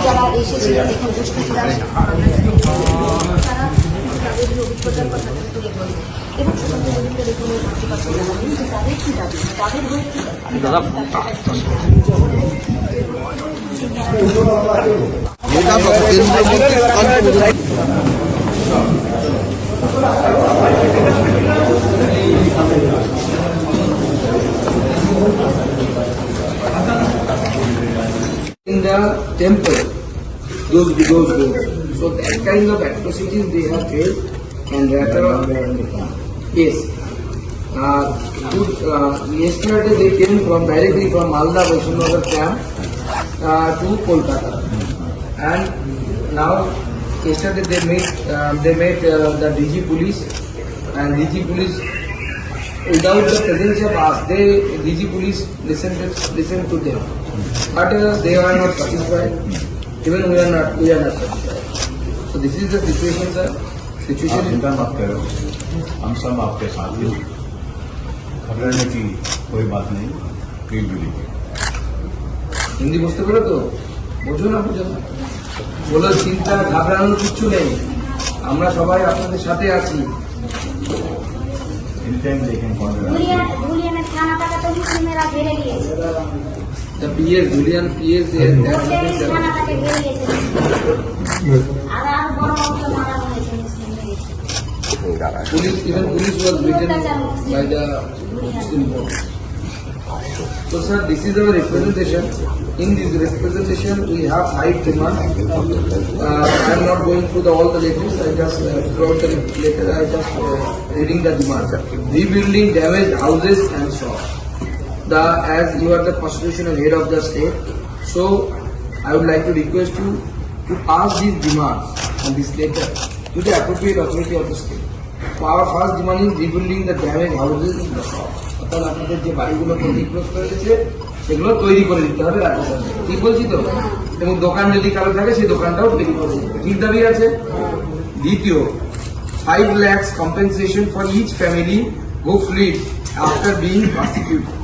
যারা এসেছিলেন এখানে দুষ্কৃতীরা তারা তাদের অভিজ্ঞতার কথা তুলে ধরলেন এবং সুকান্ত মজুমদার এখানে আশীর্বাদ করে বললেন যে তাদের কি দাবি তাদের হয়ে কি in the temple, those goes. So that kind of atrocities they have faced, and yes. Yesterday they came directly from Malda Vaishnavar camp to Kolkata, and now yesterday they met the DG police, and DG police without the presence of us, DG police listened to them. But they are not satisfied. Even we are not satisfied. So this is the situation, sir. Situation is मत करो, हम सब आपके साथ हैं। घबराने की कोई बात नहीं, प्लीज बिलीव। হিন্দি বুঝতে পারো তো? বোঝো না বলো, চিন্তা ঘাবড়ানোর কিচ্ছু নেই, আমরা সবাই আপনাদের সাথে আছি। Anytime they can contact us. The PS, Julian PS, police was beaten by the Muslim vote. So sir, this is our representation. In this representation, we have 5 demands. I am not going through all the letters. I just throughout the letter. I just reading the demands. Rebuilding damaged houses and shops. As you are the constitutional head of the state, so I would like to request you to pass these demands on this letter to the appropriate authority of the state. So our first demand is rebuilding the damaged houses and the shops. অর্থাৎ আপনাদের যে বাড়িগুলো ক্ষতিগ্রস্ত হয়েছে সেগুলো তৈরি করে দিতে হবে রাজ্য সরকার, ঠিক বলছি তো? এবং দোকান যদি কারো থাকে সেই দোকানটাও তৈরি করে দিতে হবে, ঠিক দাবি আছে? দ্বিতীয়, 5 lakhs compensation for each family who fled after being persecuted.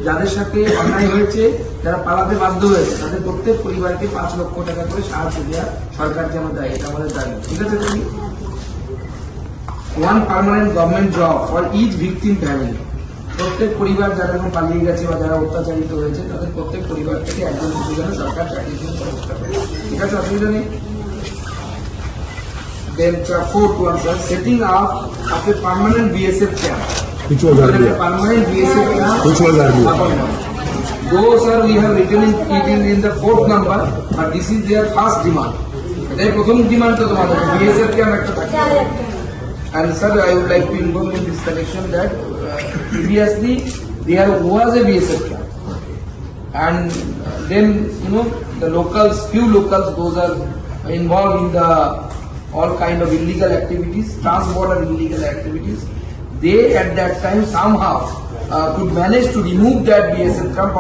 যাদের সাথে অন্যায় হয়েছে, যারা পালাতে বাধ্য হয়েছে, তাদের প্রত্যেক পরিবারকে 5 লক্ষ টাকা করে সাহায্য দেওয়া সরকার যেন দেয়, এটা আমাদের দাবি, ঠিক আছে? তুমি 1 permanent government job for each victim family. প্রত্যেক পরিবার যারা এখন পালিয়ে গেছে বা যারা অত্যাচারিত হয়েছে, তাদের প্রত্যেক পরিবার থেকে একজন কিছু যেন সরকার চাকরি দেওয়ার ব্যবস্থা করে, ঠিক আছে? অসুবিধা নেই। Then 4th one, sir, setting up of a permanent BSF camp. Which was earlier? Permanent BSF camp. Which was earlier? Though, sir, we have written it in the 4th number, but this is their first demand. এটাই প্রথম demand তো তোমাদের BSF camp একটা থাকে। And sir, I would like to inform in this connection that previously there was a BSF camp, and then the locals, few locals, those are involved in the all kind of illegal activities, trans-border illegal activities. They at that time somehow could manage to remove that BSF camp.